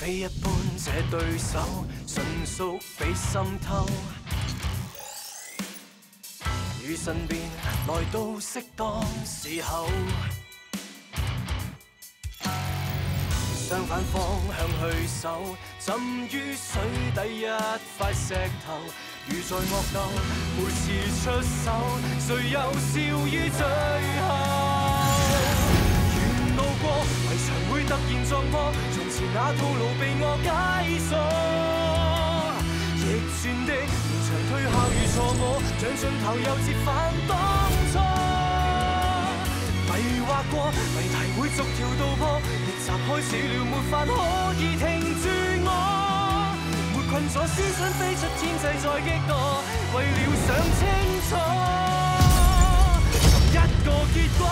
非一般，這對手純屬比心偷。與身邊來到適當時候，相反方向去守，浸於水底一塊石頭。如在惡鬥，每次出手，誰又笑於最後？沿路過，圍牆會突然撞破，從前那套路被我解鎖。逆轉的連場退後如錯我，像盡頭又折返當初。迷惑過，謎題會逐條道破，逆襲開始了，沒法可以停住我。沒困咗思想飛出天際再激盪，為了想清楚尋一個結果。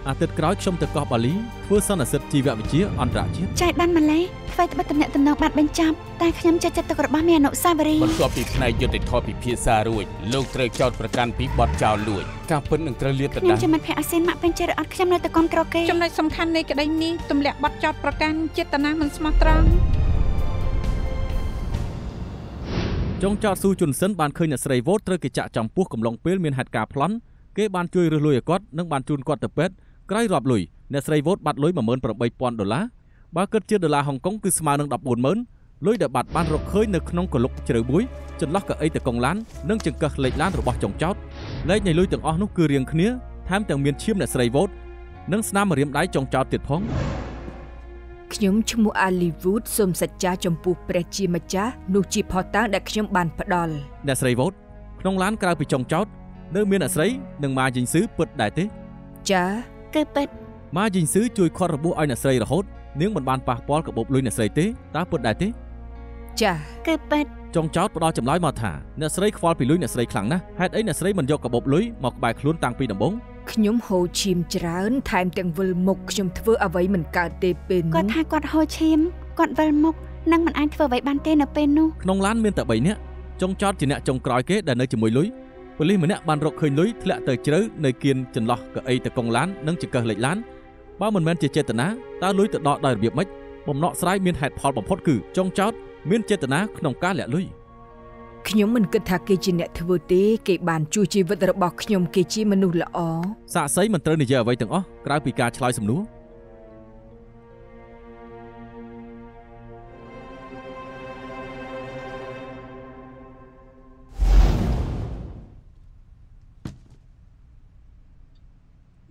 អាទិត្យក្រោយខ្ញុំទៅកោះបាលីធ្វើសន្និសីទជីវវិទ្យាអន្តរជាតិចៃដន្យម្លេះធ្វើត្បិតតំណែងបានបញ្ចប់តែខ្ញុំចិត្តទឹករបស់មានអនុស្សាវរីយ៍បន្ទាប់ពីផ្នែកយុត្តិធម៌ពិភាក្សារួចលោកត្រូវចោទប្រកាន់ពីបទចោលលួចការពិតនឹងត្រូវលាតត្រដាងខ្ញុំជាមិត្តភក្តិអាស៊ានម៉ាក់ពេញចិត្តអត់ខ្ញុំនៅតែគ្រប់គ្រងគេចំណុចសំខាន់នៃក្តីនេះទម្លាក់បទចោទប្រកាន់ចេតនាមិនស្មោះត្រង់ចុងចោតស៊ូជុនសិនបានឃើញអ្នកស្រីវ៉ូតត្រូវគេចាក់ចំពោះកំឡុងពេលមានហេតុការណ៍ប្លន់គេបានជួយរើសលុយឲ្យគាត់និងបានជូនគាត់ទៅពេទ្យក្រោយរាប់លុយអ្នកស្រីវ៉ូតបាត់លុយ$18,000បើគិតជាដុល្លារហុងកុងគឺស្មើនឹង$140,000លុយដែលបាត់បានរកឃើញនៅក្នុងកលុកជ្រៅមួយចន្លោះកៅអីតកង់ឡាននិងចង្កឹះលេខឡានរបស់ចុងចោតលេខនៃលុយទាំងអស់នោះគឺរៀងគ្នាថែមទាំងមានឈាមអ្នកស្រីវ៉ូតនិងស្នាមម្រាមដៃចុងចោតទៀតផងខ្ញុំឈ្មោះ Hollywood សូមសច្ចាចំពោះព្រះជាម្ចាស់នោះជាផុសតាងដែលខ្ញុំបានផ្ដល់អ្នកស្រីវ៉ូតក្នុងឡានក្រៅពីចុងចោតនៅមានអ្នកស្រីនិងម៉ាជីងស៊ឺពិតដែរទេចាគឺពិតម៉ាជីងស៊ឺជួយខាត់របួសឲ្យអ្នកស្រីរហូតនាងមិនបានប៉ះពាល់កាបូបលុយអ្នកស្រីទេតើពិតដែរទេចាគឺពិតចុងចោតផ្ដល់ចម្លើយមកថាអ្នកស្រីខ្វល់ពីលុយអ្នកស្រីខ្លាំងណាស់ហេតុអីអ្នកស្រីមិនយកកាបូបលុយមកក្បែរខ្លួនតាំងពីដំបូងខ្ញុំហូរឈាមច្រើនថែមទាំងវិលមុខខ្ញុំធ្វើអ្វីមិនកើតទេពេលនោះគាត់ថាគាត់ហូរឈាមគាត់វិលមុខនិងមិនអាចធ្វើអ្វីបានទេនៅពេលនោះក្នុងឡានមានតែ3នាក់ចុងចោតជាអ្នកចុងក្រោយគេដែលនៅជាមួយលុយប៉ូលីសម្នាក់បានរកឃើញលុយធ្លាក់ទៅជ្រៅនៅគៀនចន្លោះកៅអីតកង់ឡាននិងចង្កឹះលេខឡានបើមិនមែនជាចេតនាតើលុយទៅដកដោយរបៀបម៉េចបំណក់ស្រាយមានហេតុផលបំផុតគឺចុងចោតមានចេតនាក្នុងការលាក់លុយខ្ញុំមិនគិតថាគេជាអ្នកធ្វើទេគេបានជួយជីវិតរបស់ខ្ញុំគេជាមនុស្សល្អសាក់សីមិនត្រូវនិយាយអ្វីទាំងអស់ក្រៅពីការឆ្លើយសំណួរ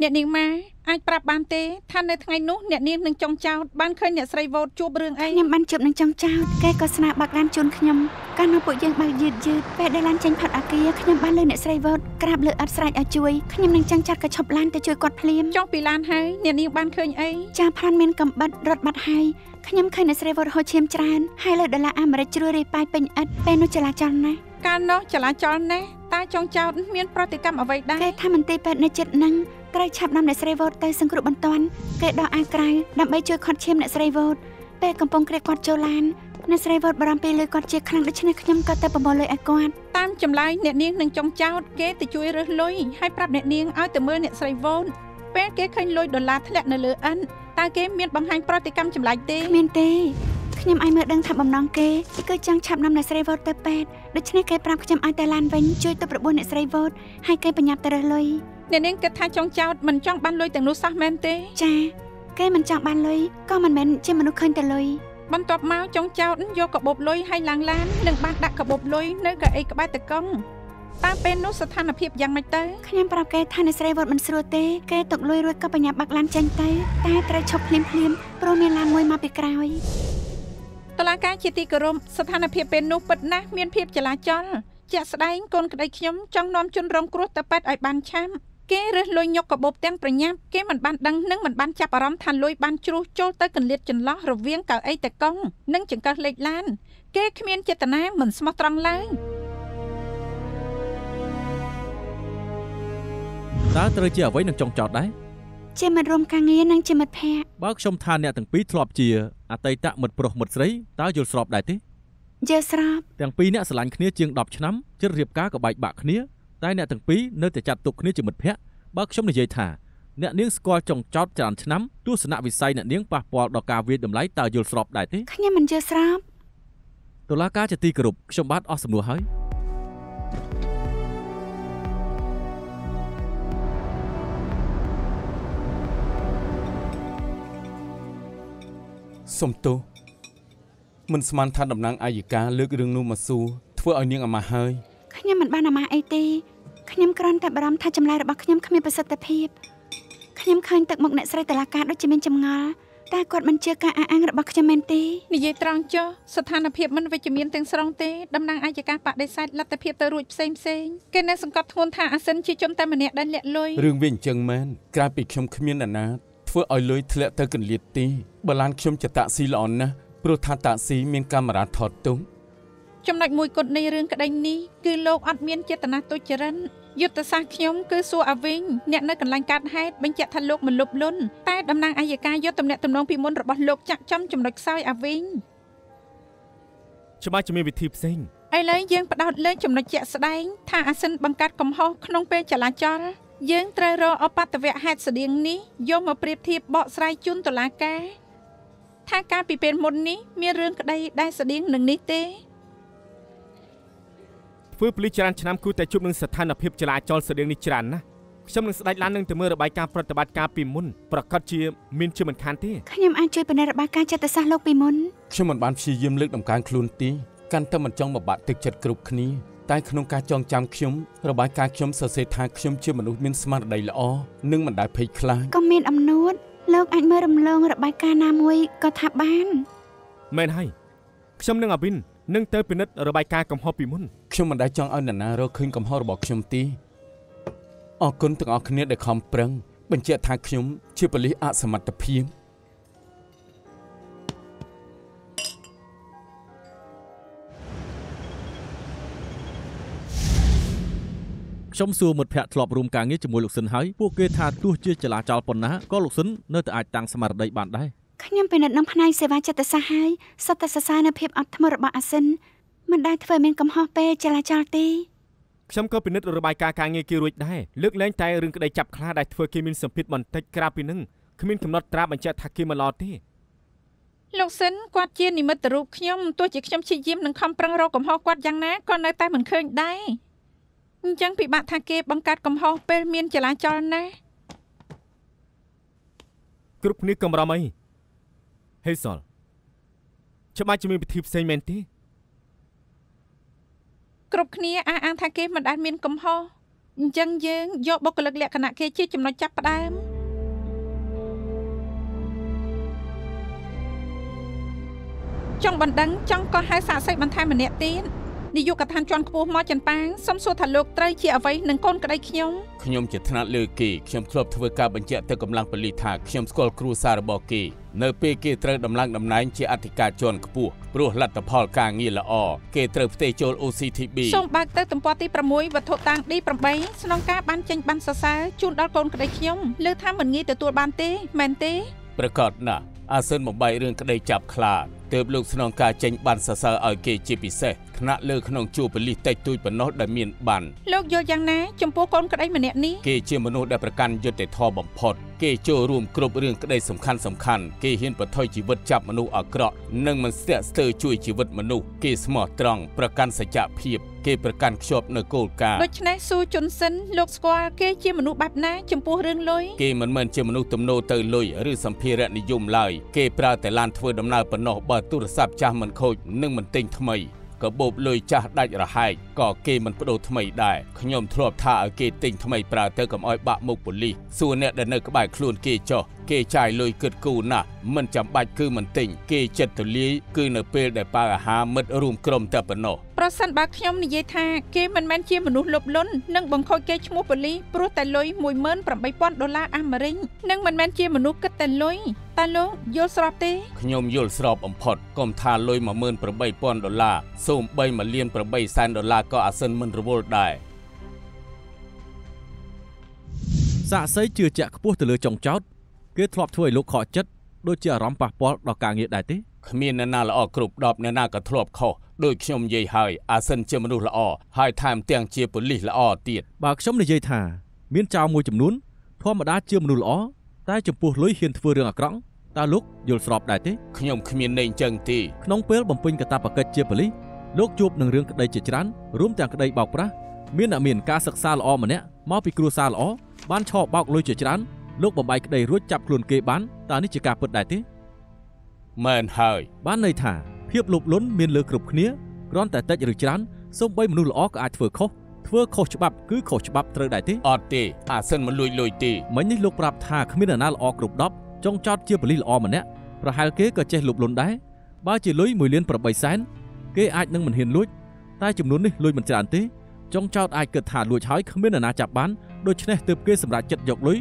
អ្នកនាងម៉ែអាចប្រាប់បានទេថានៅថ្ងៃនោះអ្នកនាងនឹងចុងចោតបានឃើញអ្នកស្រីវ៉ូតជួបរឿងអីខ្ញុំបានជួបនឹងចុងចោតគេក៏ស្នើបើកឡានជូនខ្ញុំកាលនោះពួកយើងបើកយឺតពេលដែលឡានចេញផុតអាគារខ្ញុំបានលើអ្នកស្រីវ៉ូតក្រាបលើអត់ស្រែកឲ្យជួយខ្ញុំនឹងចង់ចាត់ក៏ឈប់ឡានទៅជួយគាត់ភ្លាមចុះពីឡានហើយអ្នកនាងបានឃើញអីចាផាន់មានកំបិតរត់បាត់ហើយខ្ញុំឃើញអ្នកស្រីវ៉ូតហូរឈាមច្រើនហើយលើដុល្លារអាមេរិកជ្រួលរាយប៉ាយពេញឥដ្ឋពេលនោះចលាចលណាស់កាលនោះចលាចលណាស់តែចុងចោតមានប្រតិកម្មអ្វីដែរគេថាមន្ទីរពេទ្យនៅជិតនឹងត្រូវឆាប់នាំអ្នកស្រីវ៉ូតទៅសង្គ្រោះបន្ទាន់គេដកអាក្រៅដើម្បីជួយខាត់ឈាមអ្នកស្រីវ៉ូតពេលកំពុងក្រៀកគាត់ចូលឡានអ្នកស្រីវ៉ូតបារម្ភពីលុយគាត់ជាខ្លាំងដូច្នេះខ្ញុំក៏ទៅប្រមូលលុយឲ្យគាត់តាមចម្លើយអ្នកនាងនឹងចុងចោតគេទៅជួយរើសលុយហើយប្រាប់អ្នកនាងឲ្យទៅមើលអ្នកស្រីវ៉ូតពេលគេឃើញលុយដុល្លារធ្លាក់នៅលើអិនតើគេមានបង្ហាញប្រតិកម្មចម្លែកទេគ្មានទេខ្ញុំឲ្យមើលដឹងថាបំណងគេគឺចង់ឆាប់នាំអ្នកស្រីវ៉ូតទៅពេទ្យដូច្នេះគេប្រាប់ខ្ញុំឲ្យទៅឡានវិញជួយទៅប្របួសអ្នកស្រីវ៉ូតហើយគេបញ្ញាប់ទៅរើសលុយអ្នកនាងគិតថាចុងចោតមិនចង់បានលុយទាំងនោះសោះមែនទេចាគេមិនចង់បានលុយក៏មិនមែនជាមនុស្សឃើញតែលុយបន្ទាប់មកចុងចោតយកកាបូបលុយឲ្យឡើងឡាននិងបានដាក់កាបូបលុយនៅកៅអីក្បែរតកង់តាមពេលនោះស្ថានភាពយ៉ាងម៉េចទៅខ្ញុំប្រាប់គេថាអ្នកស្រីវ៉ូតមិនស្រួលទេគេទុកលុយរួចក៏បញ្ញាប់បាក់ឡានចេញទៅតែត្រូវឈប់ភ្លាមព្រោះមានឡានមួយមកពីក្រោយតុលាការជាទីគោរពស្ថានភាពពេលនោះពិតណាស់មានភាពចលាចលជាក់ស្ដែងកូនក្តីខ្ញុំចង់នាំជនរងគ្រោះទៅពេទ្យឲ្យបានឆាប់គេរើសលុយយកកាបូបទាំងប្រញាប់គេមិនបានដឹងនិងមិនបានចាប់អារម្មណ៍ថាលុយបានជ្រុះចូលទៅកន្លៀតចន្លោះរវាងកៅអីតកង់និងចង្កឹះលេខឡានគេគ្មានចេតនាមិនស្មោះត្រង់ឡើយតើត្រូវជាអ្វីនឹងចុងចោតដែរជាមិត្តរួមការងារនិងជាមិត្តភក្តិបើខ្ញុំថាអ្នកទាំងពីរធ្លាប់ជាអតីតមិត្តប្រុសមិត្តស្រីតើយល់ស្របដែរទេយល់ស្របទាំងពីរអ្នកស្រឡាញ់គ្នាជាង10ឆ្នាំជិតរៀបការក៏បែកបាក់គ្នាតែអ្នកទាំងពីរនៅតែចាត់ទុកគ្នាជាមិត្តភក្តិ បើខ្ញុំនិយាយថាអ្នកនាងស្គាល់ចុងចោតច្រើនឆ្នាំទស្សនវិស័យអ្នកនាងប៉ះពាល់ដល់ការវាយតម្លៃតើយល់ស្របដែរទេខ្ញុំមិនយល់ស្របតុលាការជាទីគោរពខ្ញុំបាទអស់សំណួរហើយសុំទោសមិនស្មានថាតំណាងអាយកាលើករឿងនោះមកសួរធ្វើឲ្យនាងអាម៉ាស់ហើយខ្ញុំមិនបានអាម៉ាស់អីទេខ្ញុំគ្រាន់តែបារម្ភថាចម្លើយរបស់ខ្ញុំគ្មានប្រសិទ្ធភាពខ្ញុំឃើញទឹកមុខអ្នកស្រីតុលាការដូចជាមានចម្ងល់តែគាត់មិនជឿការអះអាងរបស់ខ្ញុំមែនទេនិយាយត្រង់ចុះស្ថានភាពមិនវិជ្ជមានទាំងស្រុងទេតំណាងអាយកាបដិសេធលទ្ធភាពទៅរួចផ្សេងគេនៅសង្កត់ធ្ងន់ថាអាសិនជាជនតែម្នាក់ដែលលាក់លុយរឿងវាអញ្ចឹងមែនក្រៅពីខ្ញុំគ្មានអាណាធ្វើឲ្យលុយធ្លាក់ទៅកន្លៀតទីបើឡានខ្ញុំចតាក់ស៊ីល្អណាស់ព្រោះថាតាក់ស៊ីមានកាមេរ៉ាថតទុកចំណុចមួយគត់នៃរឿងក្តីនេះគឺលោកអត់មានចេតនាទុច្ចរិតយុទ្ធសាស្ត្រខ្ញុំគឺសួរអាវិញអ្នកនៅកន្លែងកើតហេតុបញ្ជាក់ថាលោកមិនលុបលន់តែតំណាងអាយកាយកទំនាក់ទំនងពីមុនរបស់លោកចាក់ចំចំណុចខ្សោយអាវិញច្បាស់ជាមានវិធីផ្សេងឥឡូវយើងផ្ដោតលើចំណុចជាក់ស្ដែងថាអាសិនបង្កើតកំហុសក្នុងពេលចលាចលយើងត្រូវរកអបតវៈហេតុស្តៀងនេះយកមកប្រៀបធៀបបកស្រាយជូនតុលាការថាការពីពេលមុននេះមានរឿងក្តីដែលស្តៀងនឹងនេះទេធ្វើប៉ូលីសច្រើនឆ្នាំគួរតែជួបនឹងស្ថានភាពចលាចលស្តៀងនេះច្រើនណាស់ខ្ញុំនឹងស្ដេចឡាននឹងទៅមើលរបាយការណ៍ប្រតិបត្តិការពីមុនប្រកាសជាមានជាមិនខានទេខ្ញុំអាចជួយពិនិត្យរបាយការណ៍ចិត្តសាស្ត្រលោកពីមុនខ្ញុំមិនបានព្យាយាមលើកដំកើងខ្លួនទេកាន់តែមិនចង់បបាក់ទឹកចិត្តគ្រប់គ្នាតែក្នុងការចងចាំខ្ញុំរបាយការណ៍ខ្ញុំសរសេរថាខ្ញុំជាមនុស្សមានស្មារតីល្អនិងមិនដែលភ័យខ្លាចក៏មានអំនួតលោកអាចមើលរំលងរបាយការណ៍ណាមួយក៏ថាបានមែនហើយខ្ញុំនឹងអាវិននឹងទៅពិនិត្យរបាយការណ៍កំហុសពីមុនខ្ញុំមិនដែលចង់ឲ្យនរណារកឃើញកំហុសរបស់ខ្ញុំទេអរគុណទាំងអស់គ្នាដែលខំប្រឹងបញ្ជាក់ថាខ្ញុំជាប៉ូលីសអសមត្ថភាពខ្ញុំសួរមិត្តភ័ក្តិធ្លាប់រួមការងារជាមួយលោកស៊ិនហើយពួកគេថាទោះជាចលាចលប៉ុណ្ណាក៏លោកស៊ិននៅតែអាចតាំងស្មារតីបានដែរខ្ញុំពិនិត្យនឹងផ្នែកសេវាចិត្តសាស្ត្រហើយសុទ្ធតែសរសើរនៅភាពអត់ធ្មត់របស់អាសិនមិនដែលធ្វើមានកំហុសពេលចលាចលទេខ្ញុំក៏ពិនិត្យរបាយការណ៍ការងារគេរួចដែរលើកលែងតែរឿងក្តីចាប់ខ្លាដែលធ្វើគេមានសម្ពាធបន្តិចក្រៅពីនឹងគ្មានកំណត់ត្រាបញ្ជាក់ថាគេមិនល្អទេលោកស៊ិនគាត់ជានិមិត្តរូបខ្ញុំទោះជាខ្ញុំព្យាយាមនឹងខំប្រឹងរកកំហុសគាត់យ៉ាងណាក៏នៅតែមិនឃើញដែរអញ្ចឹងពិបាកថាគេបង្កើតកំហុសពេលមានចលាចលណាគ្រប់គ្នាកំរំអីហេសលច្បាស់ជាមានវិធីផ្សេងមែនទេគ្រប់គ្នាអះអាងថាគេមិនដែលមានកំហុសអញ្ចឹងយើងយកបុគ្គលិកលក្ខណៈគេជាចំណុចចាប់ផ្ដើមចង់បណ្ដឹងចង់ក៏ហៅសាកសីបន្ថែមម្នាក់ទៀតនាយកដ្ឋានជាន់ខ្ពស់មកចន្ទប៉ាងសុំសួរថាលោកត្រូវជាអ្វីនឹងកូនក្តីខ្ញុំជាថ្នាក់លើគេខ្ញុំធ្លាប់ធ្វើការបញ្ជាក់ទៅកម្លាំងប៉ូលីសថាខ្ញុំស្គាល់គ្រួសាររបស់គេនៅពេលគេត្រូវដំឡើងតំណែងជាអធិការជាន់ខ្ពស់ព្រោះលទ្ធផលការងារល្អគេត្រូវផ្ទេរចូល OCTB សូមបើកទៅទំព័រទី6វត្ថុតាង D8 ស្នងការបានចេញបានសរសើរជូនដល់កូនក្តីខ្ញុំលើថាមិនងាយទទួលបានទេមែនទេប្រកាសណាស់អាសិនបំបីរឿងក្តីចាប់ខ្លាទើបលោកស្នងការចេញបានសរសើរឲ្យគេជាពិសេសថ្នាក់លើក្នុងជួរប៉ូលីសតិចតួចប៉ុណ្ណោះដែលមានបានលោកយល់យ៉ាងណាចំពោះកូនក្តីម្នាក់នេះគេជាមនុស្សដែលប្រកាន់យុត្តិធម៌បំផុតគេចូលរួមគ្រប់រឿងក្តីសំខាន់គេហ៊ានបន្ថយជីវិតចាប់មនុស្សអាក្រក់និងមិនស្ទាក់ស្ទើរជួយជីវិតមនុស្សគេស្មោះត្រង់ប្រកាន់សច្ចភាពគេប្រកាន់ខ្ជាប់នៅគោលការណ៍ដូច្នេះស៊ូជុនសិនលោកស្គាល់គេជាមនុស្សបែបណាចំពោះរឿងលុយគេមិនមែនជាមនុស្សទំនោរទៅលុយឬសម្ភារៈនិយមឡើយគេប្រើតែឡានធ្វើដំណើរប៉ុណ្ណោះបើទូរស័ព្ទចាស់មិនខូចនិងមិនទិញថ្មីក៏បូបលុយចាស់ដាច់រហែកក៏គេមិនបដូរថ្មីដែរខ្ញុំធ្លាប់ថាឲ្យគេទិញថ្មីប្រើទៅកុំឲ្យបាក់មុខប៉ូលីសសួរអ្នកដែលនៅក្បែរខ្លួនគេចុះគេចាយលុយគិតគូរណាស់មិនចាំបាច់គឺមិនទិញគេចិត្តទូលាយគឺនៅពេលដែលបើអាហារមិត្តរួមក្រុមតែប៉ុណ្ណោះប្រសិនបើខ្ញុំនិយាយថាគេមិនមែនជាមនុស្សលុបលន់និងបង្ខូចគេឈ្មោះប៉ូលីសព្រោះតែលុយ$18,000អាមេរិកនិងមិនមែនជាមនុស្សគិតតែលុយតែលោកយល់ស្របទេខ្ញុំយល់ស្របបំផុតកុំថាលុយ$18,000សូម្បី$1,800,000ក៏អាសិនមិនរវល់ដែរសាកសីជឿជាក់ខ្ពស់ទៅលើចុងចោតគេធ្លាប់ធ្វើឲ្យលោកខកចិត្តដូចជាអារម្មណ៍ប៉ះពាល់ដល់ការងារដែរទេគ្មានអ្នកណាល្អគ្រប់10អ្នកណាក៏ធ្លាប់ខុសដូចខ្ញុំនិយាយហើយអាសិនជាមនុស្សល្អហើយថែមទាំងជាប៉ូលីសល្អទៀតបើខ្ញុំនិយាយថា មានចៅមួយចំនួនធម្មតាជាមនុស្សល្អតែចំពោះលុយហ៊ានធ្វើរឿងអាក្រក់តើលោកយល់ស្របដែរទេ ខ្ញុំគ្មានន័យអញ្ចឹងទេ ក្នុងពេលបំពេញកាតព្វកិច្ចជាប៉ូលីសលោកជួបនឹងរឿងក្តីជាច្រើនរួមទាំងក្តីបោកប្រាស់មានអ្នកមានការសិក្សាល្អម្នាក់មកពីគ្រួសារល្អបានឆោបបោកលុយជាច្រើនលោកបំបីក្តីរួចចាប់ខ្លួនគេបានតើនេះជាការពិតដែរទេ មែនហើយ បានន័យថាភាពលោភលន់មានលើគ្រប់គ្នាគ្រាន់តែតិចឬច្រើនសូម្បីមនុស្សល្អក៏អាចធ្វើខុសច្បាប់គឺខុសច្បាប់ត្រូវដែរទេ អត់ទេអាសិនមិនលួចលុយទេ មិញនេះលោកប្រាប់ថាគ្មាននរណាល្អគ្រប់10ចុងចោតជាប៉ូលីសល្អម្នាក់ប្រហែលគេក៏ចេះលោភលន់ដែរបើជាលុយ1លាន8សែនគេអាចនឹងមិនហ៊ានលួចតែចំនួននេះលួចមិនច្រើនទេចុងចោតអាចគិតថាលួចហើយគ្មាននរណាចាប់បានដូច្នេះទើបគេសម្រេចចិត្តយកលុយ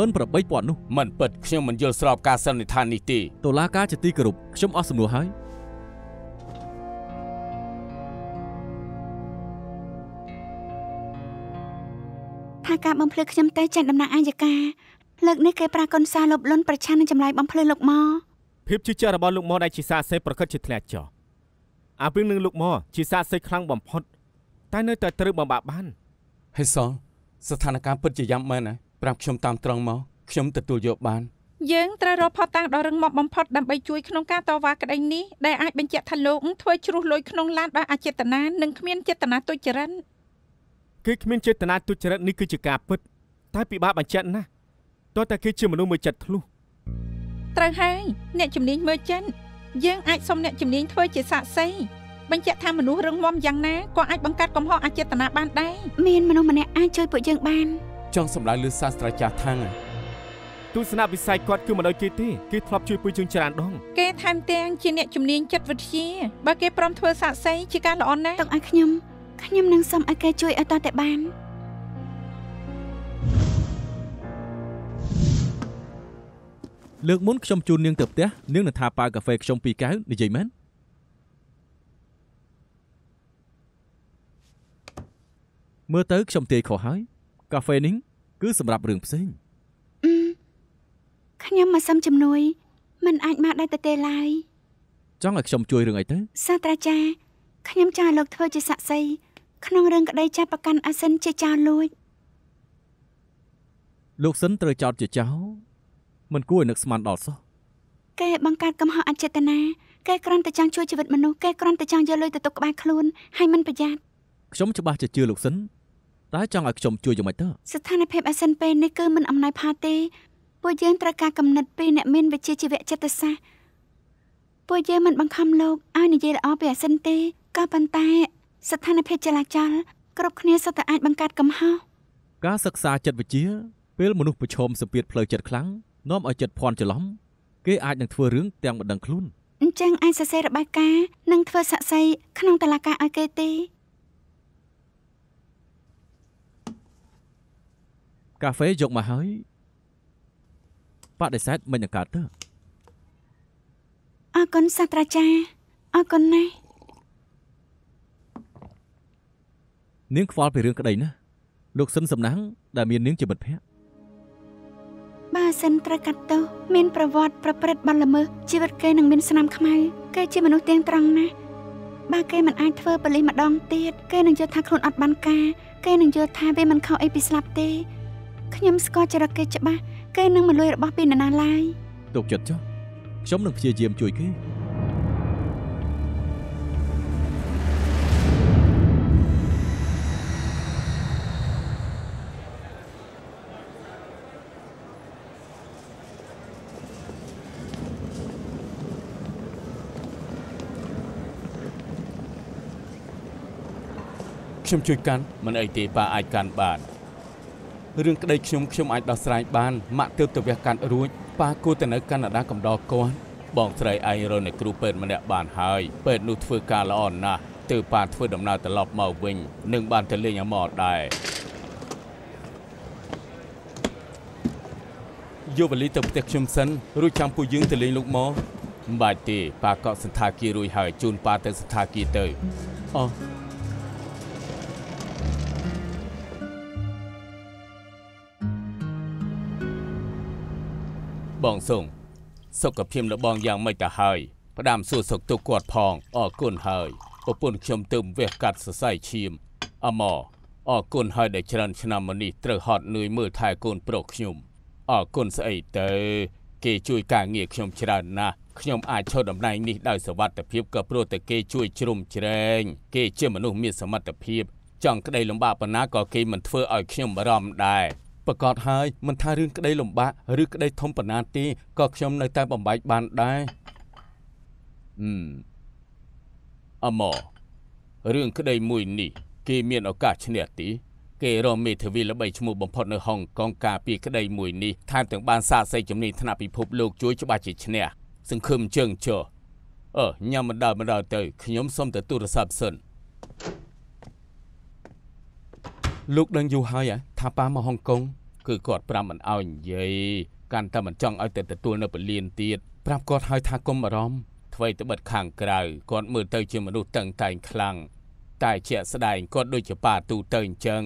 18000 នោះ មិនពិតខ្ញុំមិនយល់ស្របការសន្និដ្ឋាននេះទេ តុលាការជាទីគោរពខ្ញុំអស់សំណួរហើយថាការបំភ្លឺខ្ញុំទៅចេញដំណើរអាយកាលើកនេះគេប្រាកុនសារលបលន់ប្រឆាំងនឹងចម្លើយបំភ្លឺលោកម៉ភាពជឿជាក់របស់លោកម៉ដែលជាសាកសេប្រកាសជាធ្លាក់ចុះអាពីនឹងលោកម៉ជាសាកសេខ្លាំងបំផុតតែនៅតែត្រូវបំបាក់បាន ហេសលស្ថានភាពពិតជាយ៉ាំមែនណាប្រាប់ខ្ញុំតាមត្រង់មកខ្ញុំទទួលយកបាន យើងត្រូវរកផុសតាំងដ៏រឹងមាំបំផុតដើម្បីជួយក្នុងការតវ៉ាក្តីនេះដែលអាចបញ្ជាក់ថាលោកធ្វើជ្រុះលុយក្នុងឡានដោយអចេតនានិងគ្មានចេតនាទុច្ចរិត គេគ្មានចេតនាទុច្ចរិតនេះគឺជាការពិតតែពិបាកបញ្ជាក់ណាស់តើតែគេជាមនុស្សមួយចិត្តធ្លុះ ត្រូវហើយអ្នកជំនាញមើលចិនយើងអាចសុំអ្នកជំនាញធ្វើជាសាក្សីបញ្ជាក់ថាមនុស្សរឹងមាំយ៉ាងណាក៏អាចបង្កើតកំហុសអចេតនាបានដែរ មានមនុស្សម្នាក់អាចជួយពួកយើងបាន ចង់សម្ដៅលើសាស្ត្រាចារ្យថាង ទស្សនវិស័យគាត់គឺមិនដូចគេទេគេធ្លាប់ជួយពួកយើងច្រើនដង គេថែមទាំងជាអ្នកជំនាញចិត្តវិទ្យាបើគេព្រមធ្វើសាក្សីជាការល្អណាស់ ទុកឲ្យខ្ញុំនឹងសុំឲ្យគេជួយឲ្យតតែបាន លើកមុនខ្ញុំជូននាងទៅផ្ទះនាងនឹងថាប៉ាកាហ្វេខ្ញុំ2កែវនិយាយមែនមើលទៅខ្ញុំទាយខុសហើយកាហ្វេនេះគឺសម្រាប់រឿងផ្សេង ខ្ញុំមកសុំជំនួយមិនអាចមកได้តែទេឡើយ ចង់ឲ្យខ្ញុំជួយរឿងអីទៅ សាស្ត្រាចារ្យខ្ញុំចង់ឲ្យលោកធ្វើជាសាក្សីក្នុងរឿងក្តីចាប់ប្រកាន់អាសិនជាចោរលួច លោកសិនត្រូវចោទជាចោរមិនគួរឲ្យនឹកស្មានដល់សោះ គេបង្កើតកំហុសអចេតនាគេគ្រាន់តែចង់ជួយជីវិតមនុស្សគេគ្រាន់តែចង់យកលុយទៅទុកក្បែរខ្លួនហើយមិនប្រយ័ត្ន ខ្ញុំច្បាស់ជាជឿលោកសិនតែចង់ឲ្យខ្ញុំជួយយ៉ាងម៉េចទៅ ស្ថានភាពអាសិនពេលនេះគឺមិនអំណោយផលទេពួកយើងត្រូវការកំណត់ពីអ្នកមានវិជ្ជាជីវៈចិត្តសាស្ត្រពួកយើងមិនបង្ខំលោកឲ្យនិយាយល្អពីអាសិនទេក៏ប៉ុន្តែស្ថានភាពចលាចលគ្រប់គ្នាសុទ្ធតែអាចបង្កើតកំហុស ការសិក្សាចិត្តវិទ្យាពេលមនុស្សប្រឈមសម្ពាធផ្លូវចិត្តខ្លាំងនាំឲ្យចិត្តភ័ន្តច្រឡំគេអាចនឹងធ្វើរឿងទាំងមិនដឹងខ្លួន អញ្ចឹងអាចសរសេររបាយការណ៍និងធ្វើសាក្សីក្នុងតុលាការឲ្យគេទេ កាហ្វេយកមកហើយបដិសេធមិននឹងកើតទៅ អរគុណសាស្ត្រាចារ្យអរគុណណាស់ នាងខ្វល់ពីរឿងក្តីណាលោកសិនសំណាងដែលមាននាងជាមិត្តភក្តិ បើសិនត្រូវកាត់ទោសមានប្រវត្តិប្រព្រឹត្តបទល្មើសជីវិតគេនឹងមានស្នាមខ្មៅគេជាមនុស្សទៀងត្រង់ណាស់បើគេមិនអាចធ្វើប៉ូលីសម្ដងទៀតគេនឹងយល់ថាខ្លួនអត់បានការគេនឹងយល់ថាវាមិនខុសអីពីស្លាប់ទេខ្ញុំស្គាល់ចរិតគេច្បាស់គេនឹងមិនលួចរបស់ពីនរណាឡើយ ទុកចិត្តចុះខ្ញុំនឹងព្យាយាមជួយគេ ខ្ញុំជួយកាន់មិនអីទេប៉ាអាចកាន់បានរឿងក្តីខ្ញុំអាចដោះស្រាយបានម៉ាក់ទើបទៅវះកាន់រួចប៉ាគួរតែនៅកាណាដាកំដរគាត់បងស្រីឯងរកនៅគ្រូពេទ្យម្នាក់បានហើយពេទ្យនោះធ្វើការល្អណាស់ទើបប៉ាធ្វើដំណើរត្រឡប់មកវិញនឹងបានទៅលេងអាម៉រដែរយកវលីទៅផ្ទះខ្ញុំសិនរួចចាំពួកយើងទៅលេងលោកម៉មិនបាច់ទេប៉ាកក់សន្តាគាររួចហើយជូនប៉ាទៅសន្តាគារទៅអូបងសុងសុខភាពរបស់បងយ៉ាងម៉េចទៅហើយផ្ដាំសួរសុខទុក្ខគាត់ផងអរគុណហើយប្រពន្ធខ្ញុំទៅវះកាត់សរសៃឈាមអម អរគុណហើយដែលច្រើនឆ្នាំមកនេះត្រូវហត់នឿយមើលថែកូនប្រុសខ្ញុំអរគុណស្អីទៅគេជួយការងារខ្ញុំច្រើនណាស់ខ្ញុំអាចឈរតំណែងនេះដោយសុវត្ថិភាពក៏ព្រោះតែគេជួយជ្រោមជ្រែងគេជាមនុស្សមានសមត្ថភាពចង់ក្តីលំបាកប៉ុណ្ណាក៏គេមិនធ្វើឲ្យខ្ញុំបារម្ភដែរប្រកាសហើយមិនថារឿងក្តីលំបាកឬក្តីធំប៉ុណ្ណាទេក៏ខ្ញុំនៅតែបំបែកបានដែរអមរឿងក្តីមួយនេះគេមានឱកាសឈ្នះទីគេរកមេធាវីល្បីឈ្មោះបំផុតនៅហុងកុងការពីក្តីមួយនេះថែមទាំងបានសាកសីជំនាញថ្នាក់ពិភពលោកជួយច្បាស់ជាឈ្នះសង្ឃឹមជើងចុះញ៉ាំម្ដងទៅខ្ញុំសុំទៅទូរស័ព្ទសិនលោកដឹងយូរហើយថាប៉ាមកហុងកុងគឺគាត់ប្រាប់មិនឲ្យនិយាយកាន់តែមិនចង់ឲ្យទៅទទួលនៅពលានទៀតប្រាប់គាត់ឲ្យថាកុំបារម្ភអ្វីទៅបិទខាងក្រៅគាត់មើលទៅជាមនុស្សតឹងតែងខ្លាំងតែជាក់ស្ដែងគាត់ដូចជាប៉ាទូទៅអញ្ចឹង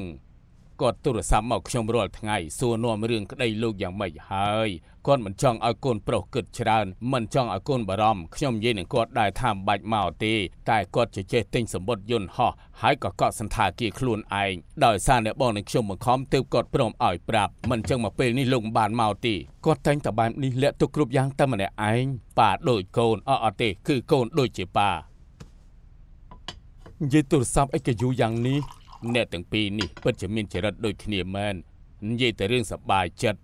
គាត់ទូរស័ព្ទមកខ្ញុំរាល់ថ្ងៃសួរនាំរឿងក្តីលោកយ៉ាងម៉េចហើយគាត់មិនចង់ឲ្យកូនប្រុសគិតច្រើនមិនចង់ឲ្យកូនបារម្ភខ្ញុំនិយាយនឹងគាត់ដែរថាមិនបាច់មកទេតែគាត់ចេះទិញសម្បត្តិយន្តហោះហើយក៏កក់សន្តាគារខ្លួនឯងដោយសារអ្នកបងនឹងខ្ញុំបង្ខំទើបគាត់ព្រមឲ្យប្រាប់មិនចឹងមកពេលនេះលោកមិនបានមកទេគាត់តែងតែបែបនេះលាក់ទុកគ្រប់យ៉ាងតែម្នាក់ឯងប៉ាដូចកូនអត់ទេគឺកូនដូចជាប៉ានិយាយទូរស័ព្ទអីក៏យូរយ៉ាងនេះអ្នកទាំងពីរនេះពិតជាមានចរិតដូចគ្នាមែននិយាយតែរឿងសប្បាយចិត្ត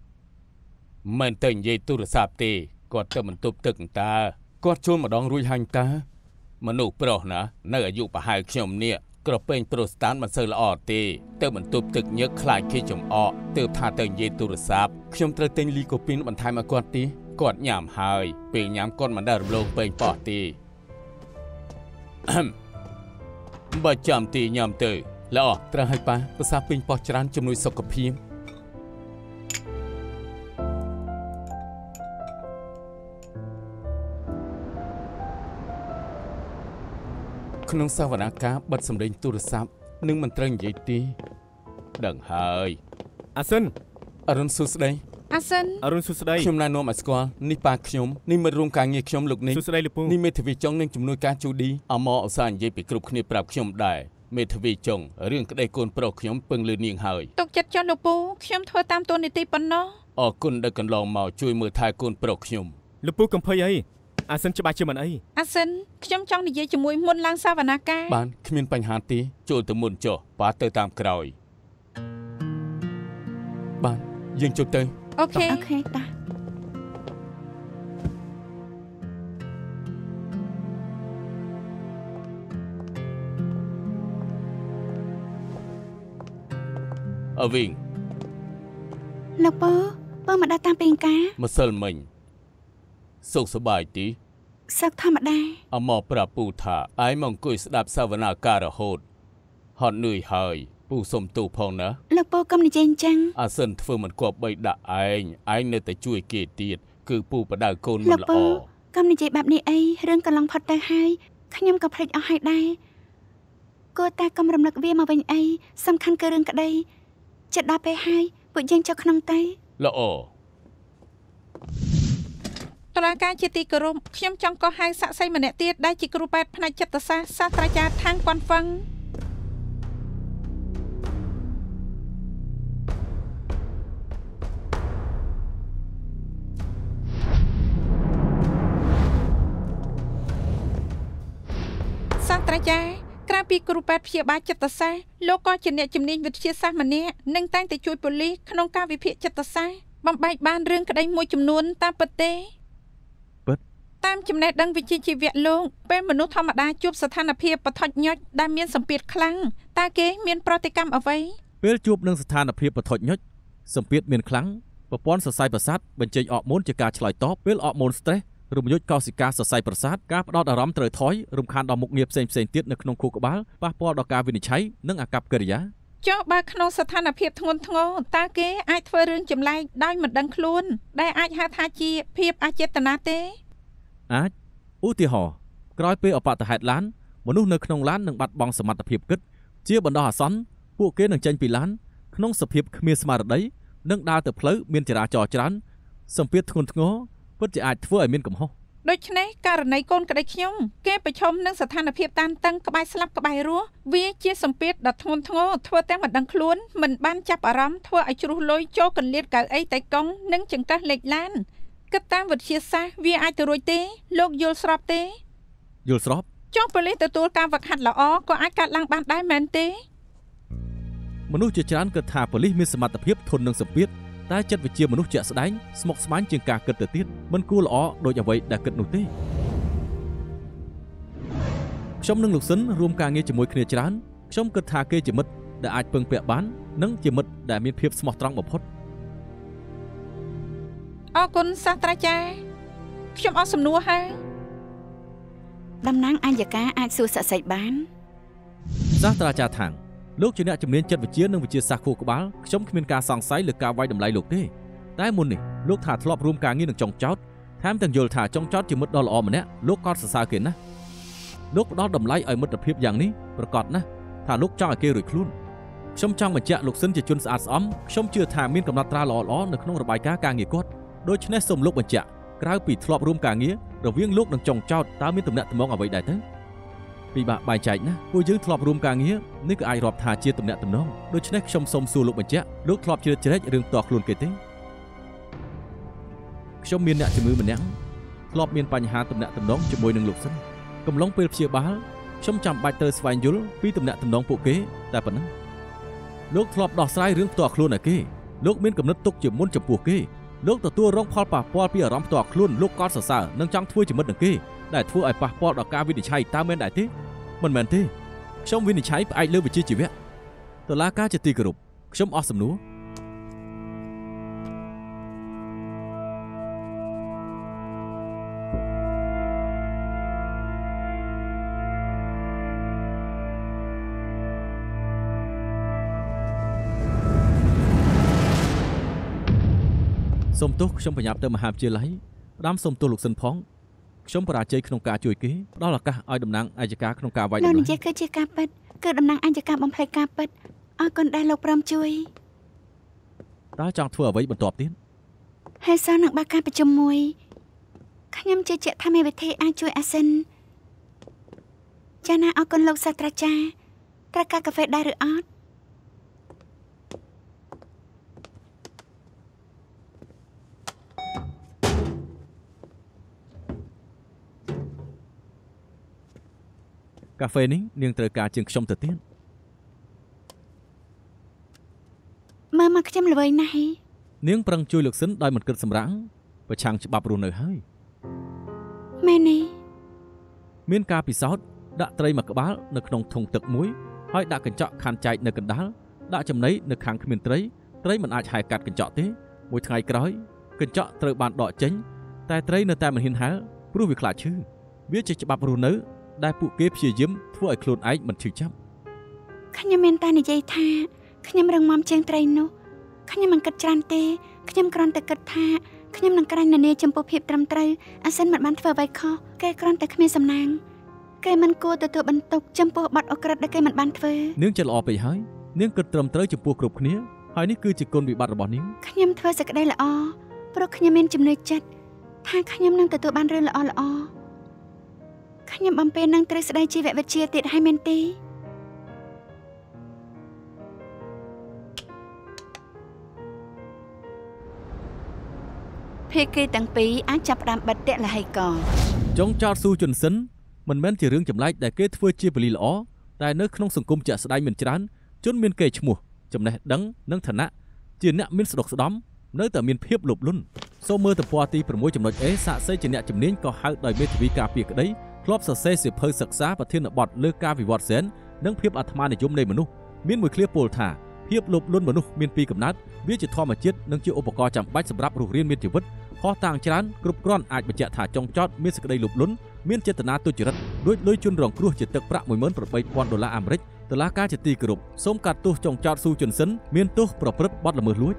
មិនទៅនិយាយទូរស័ព្ទទេគាត់ទៅបន្ទប់ទឹកតាគាត់ជួលម្ដងរួចហាញ់តាមនុស្សប្រុសណានៅអាយុប្រហែលខ្ញុំនេះក្រពេញប្រូស្តានមិនសូវល្អទេទៅបន្ទប់ទឹកញើកខ្លាចគេចំអកទើបថាទៅនិយាយទូរស័ព្ទខ្ញុំត្រូវទិញលីកូពីនបន្ថែមឲ្យគាត់ទេគាត់ញ៉ាំហើយពេលញ៉ាំគាត់មិនដែលរំលងពេញប៉ោះទេបើចាំទីញ៉ាំទៅល្អត្រូវឲ្យប៉ាភាសាពេញប៉ោះច្រើនជំនួយសុខភាពក្នុងសវនកម្មបិទសម្លេងទូរស័ព្ទនឹងមិនត្រូវនិយាយទេដឹងហើយអាសិនអរុនសួស្ដីអាសិនអរុនសួស្ដីខ្ញុំណែនាំឲ្យស្គាល់នេះប៉ាខ្ញុំនេះមិត្តរួមការងារខ្ញុំលោកនេះសួស្ដីលោកពូនេះមេធាវីចុងនឹងជំនួយការជូឌីអមឧស្សាហ៍និយាយពីគ្រប់គ្នាប្រាប់ខ្ញុំដែរមេធាវីចុងរឿងក្តីកូនប្រុសខ្ញុំពឹងលឺនាងហើយទុកចិត្តចុះលោកពូខ្ញុំធ្វើតាមតួនាទីប៉ុណ្ណោះអរគុណដែលកន្លងមកជួយមើលថែកូនប្រុសខ្ញុំលោកពូកំភៃអីអាសិនច្បាស់ជាមិនអីអាសិនខ្ញុំចង់និយាយជាមួយមុនឡើងសវនាការបានគ្មានបញ្ហាទេចូលទៅមុនចុះប៉ាទៅតាមក្រោយបានយើងចូលទៅអូខេតាអវិញលោកពើមកដល់តាមពេងការម្សិលមិញសុខសប្បាយទីសុខធម្មតាអមកប្រាប់ពូថាឯងមកអង្គុយស្ដាប់សវនាការរហូតហត់នឿយហើយពូសុំទូផងណាលោកពូកុំនិយាយអញ្ចឹងអាសិនធ្វើមិនគប្បីដាក់ឯងនៅតែជួយគេទៀតគឺពូបដៅកូនមិនល្អកុំនិយាយបែបនេះអីរឿងកន្លងផុតទៅហើយខ្ញុំក៏ភ្លេចអស់ហើយដែរគួរតែកុំរំលឹកវាមកវិញអីសំខាន់គឺរឿងក្តីចិត្តដល់ពេលហើយពួកយើងចូលក្នុងទៅល្អតុលាការជាទីគោរពខ្ញុំចង់កោះហៅសាក្សីម្នាក់ទៀតដែលជាគ្រូពេទ្យផ្នែកចិត្តសាស្ត្រសាស្ត្រាចារ្យខាងគាន់ហ្វឹងសាស្ត្រាចារ្យក្រៅពីគ្រូពេទ្យព្យាបាលចិត្តសាស្ត្រលោកក៏ជាអ្នកជំនាញវិទ្យាសាស្ត្រម្នាក់និងតែងតែជួយប៉ូលីសក្នុងការវិភាគចិត្តសាស្ត្របំបែកបានរឿងក្តីមួយចំនួនតាមពិតទេតាមចំណេះដឹងវិជ្ជាជីវៈលោកពេលមនុស្សធម្មតាជួបស្ថានភាពបថុចញុចដែលមានសម្ពាធខ្លាំងតើគេមានប្រតិកម្មអ្វីពេលជួបនឹងស្ថានភាពបថុចញុចសម្ពាធមានខ្លាំងប្រព័ន្ធសរសៃប្រសាទបញ្ចេញអរម៉ូនជាការឆ្លើយតបពេលអរម៉ូន stress រំញោចកោសិកាសរសៃប្រសាទការផ្ដោតអារម្មណ៍ត្រូវថយរំខានដល់មុខងារផ្សេងៗទៀតនៅក្នុងខួរក្បាលប៉ះពាល់ដល់ការវិនិច្ឆ័យនិងអាកប្បកិរិយាចុះបើក្នុងស្ថានភាពធ្ងន់ធ្ងរតើគេអាចធ្វើរឿងចម្លែកដោយមិនដឹងខ្លួនដែលអាចហៅថាជាភាពអចេតនាទេអាចឧទាហរណ៍ក្រោយពេលអបតហេតុឡានមនុស្សនៅក្នុងឡាននឹងបាត់បង់សមត្ថភាពគិតជាបណ្ដោះអាសន្នពួកគេនឹងចេញពីឡានក្នុងសភាពគ្មានស្មារតីនិងដើរទៅផ្លូវមានចរាចរណ៍ច្រើនសម្ពាធធ្ងន់ធ្ងរពិតជាអាចធ្វើឲ្យមានកំហុស ដូច្នេះករណីកូនក្តីខ្ញុំគេប្រឈមនឹងស្ថានភាពតានតឹងក្បែរស្លាប់ក្បែររស់វាជាសម្ពាធដ៏ធ្ងន់ធ្ងរធ្វើតែមិនដឹងខ្លួនមិនបានចាប់អារម្មណ៍ធ្វើឲ្យជ្រុះលុយចូលកន្លៀតកៅអីតៃកុងនិងចង្កឹះលេខឡានគិតតាមវិទ្យាសាស្ត្រវាអាចទៅរួចទេលោកយល់ស្របទេយល់ស្របចុះប៉ូលីសទទួលការវឹកហាត់ល្អក៏អាចកាត់ឡើងបានដែរមែនទេមនុស្សជាច្រើនគិតថាប៉ូលីសមានសមត្ថភាពធន់នឹងសម្ពាធតែចិត្តវិទ្យាមនុស្សជាក់ស្ដែងស្មុគស្មាញជាងការគិតទៅទៀតមិនគួរល្អដូចអ្វីដែលគិតនោះទេខ្ញុំនិងលោកស៊ិនរួមការងារជាមួយគ្នាច្រើនខ្ញុំគិតថាគេជាមិត្តដែលអាចពឹងពាក់បាននិងជាមិត្តដែលមានភាពស្មោះត្រង់បំផុតអរគុណសាស្ត្រាចារ្យខ្ញុំអស់សំណួរហើយតំណាងអัยការអាចសួរសាក់សៃបានសាស្ត្រាចារ្យថាងលោកជាអ្នកជំនាញចិត្តវិទ្យានិងវិទ្យាសាស្ត្រខួរក្បាលខ្ញុំគ្មានការសង្ស័យលើការវាយតម្លៃលោកទេតែមុននេះលោកថាធ្លាប់រួមការងារនឹងចុងចោតថែមទាំងយល់ថាចុងចោតជាមិត្តដ៏ល្អម្នាក់លោកក៏សរសើរគេណាស់លោកផ្ដល់តម្លៃឲ្យមិត្តភាពយ៉ាងនេះប្រកបណាស់ថាលោកចង់ឲ្យគេរួចខ្លួនខ្ញុំចង់បញ្ជាក់លោកស៊ិនជាជនស្អាតស្អំខ្ញុំជឿថាមានកំណត់ត្រាល្អៗនៅក្នុងរបាយការណ៍ការងារគាត់ដូច្នេះសូមលោកបញ្ជាក់ក្រៅពីធ្លាប់រួមការងាររវាងលោកនិងចុងចោតតើមានទំនាក់ទំនងអ្វីដែរទៅពិបាកបែងចែកណាពួកយើងធ្លាប់រួមការងារនេះក៏អាចរាប់ថាជាទំនាក់ទំនងដូច្នេះខ្ញុំសូមសួរលោកបញ្ជាក់លោកធ្លាប់ជ្រៀតជ្រែករឿងផ្ទាល់ខ្លួនគេទេខ្ញុំមានអ្នកជំងឺម្នាក់ធ្លាប់មានបញ្ហាទំនាក់ទំនងជាមួយនឹងលោកស៊ិនកំឡុងពេលព្យាបាលខ្ញុំចាំបាច់ត្រូវស្វែងយល់ពីទំនាក់ទំនងពួកគេតែប៉ុណ្ណឹងលោកធ្លាប់ដោះស្រាយរឿងផ្ទាល់ខ្លួនឲ្យគេលោកមានគំនិតទុកជាមុនចំពោះគេលោកទទួលរងផលប៉ះពាល់ពីអារម្មណ៍ផ្ទាល់ខ្លួនលោកក៏សរសើរនិងចង់ធ្វើជាមិត្តនឹងគេដែលធ្វើឲ្យប៉ះពាល់ដល់ការវិនិច្ឆ័យតើមែនដែរទេមិនមែនទេខ្ញុំវិនិច្ឆ័យផ្អែកលើវិជ្ជាជីវៈតុលាការជាទីគោរពខ្ញុំអស់សំណួរសូមទោសខ្ញុំបញ្ញាប់ទៅមហាវិទ្យាល័យផ្ដាំសូមទោសលោកស៊ិនផងខ្ញុំបរាជ័យក្នុងការជួយគេផ្ដល់ឱកាសឲ្យតំណាងអัยការក្នុងការវាយតម្លៃលោកនិយាយគឺជាការពិតគឺតំណាងអัยការបំភ្លេចការពិតអរគុណដែលលោកព្រមជួយតើចង់ធ្វើអ្វីបន្ទាប់ទៀតហើយសោះនឹងបើកការប្រជុំមួយខ្ញុំជឿជាក់ថាមានវិធីអាចជួយអាសិនចាណាអរគុណលោកសាស្ត្រាចារ្យត្រូវការកាហ្វេដែរឬអត់កាហ្វេនេះនាងត្រូវការជាងខ្ញុំទៅទៀតមើលមកខ្ញុំល្វីណាស់នាងប្រឹងជួយលោកស៊ិនដោយមិនគិតសម្រាំងប្រឆាំងច្បាប់រស់នៅហើយមែនទេមានការពិសោធន៍ដាក់ត្រីមួយក្បាលនៅក្នុងធុងទឹកមួយហើយដាក់កញ្ចក់ខាន់ចែកនៅកណ្ដាលដាក់ចំណីនៅខាងគ្មានត្រីមិនអាចហែកាត់កញ្ចក់ទេមួយថ្ងៃក្រោយកញ្ចក់ត្រូវបានដកចេញតែត្រីនៅតែមិនហ៊ានហែលព្រោះវាខ្លាចឈឺវាជាច្បាប់រស់នៅដែលពួកគេព្យាយាមធ្វើឲ្យខ្លួនឯងមិនឈឺចាប់ខ្ញុំមានតែនិយាយថាខ្ញុំរឹងមាំជាងត្រីនោះខ្ញុំមិនគិតច្រើនទេខ្ញុំគ្រាន់តែគិតថាខ្ញុំនឹងក្រាញ់នានាចំពោះភាពត្រឹមត្រូវអាសិនមិនបានធ្វើអ្វីខុសគេគ្រាន់តែគ្មានសំណាងគេមិនគួរទទួលបន្ទុកចំពោះបទអក្រិតដែលគេមិនបានធ្វើនាងចិត្តល្អពេកហើយនាងគិតត្រឹមត្រូវចំពោះគ្រប់គ្នាហើយនេះគឺជាគុណវិបត្តិរបស់នាងខ្ញុំធ្វើសេចក្តីល្អព្រោះខ្ញុំមានជំនឿចិត្តថាខ្ញុំនឹងទទួលបានរឿងល្អខ្ញុំបំពេញនឹងទ្រឹស្ដីជីវវិទ្យាទៀតហើយមែនទេភាគីទាំងពីរអាចចាប់ផ្ដើមបិទទៈលហិកចុងចោតស៊ូជុនសិនមិនមែនជារឿងចម្លែកដែលគេធ្វើជាពលីល្អតែនៅក្នុងសង្គមជាក់ស្ដែងមានច្រើនជនមានកេរ្តិ៍ឈ្មោះចំណេះដឹងនិងឋានៈជាអ្នកមានស្ដុកស្ដំនៅតែមានភាពលោភលន់សូមមើលទំព័រទី 6.A សាកសីជាអ្នកជំនាញក៏ហៅដោយមេធាវីការពារក្តីធ្លាប់សរសេរសៀវភៅសិក្សាប្រធានបទលើការវិវត្តសែននិងភាពអាត្មានិយមនៃមនុស្សមានមួយឃ្លាពោលថាភាពលោភលន់មនុស្សមានពីកំណើតវាជាធម្មជាតិនិងជាឧបករណ៍ចាំបាច់សម្រាប់រស់រានមានជីវិតខុសតាំងច្រើនគ្រប់គ្រាន់អាចបញ្ជាក់ថាចុងចោតមានសេចក្តីលោភលន់មានចេតនាទុច្ចរិតដូចលុយជន់រងគ្រោះជាទឹកប្រាក់$18,000អាមេរិកតុលាការជាទីគោរពសូមកាត់ទោសចុងចោតស៊ូជុនសិនមានទោសប្រព្រឹត្តបទល្មើសលួច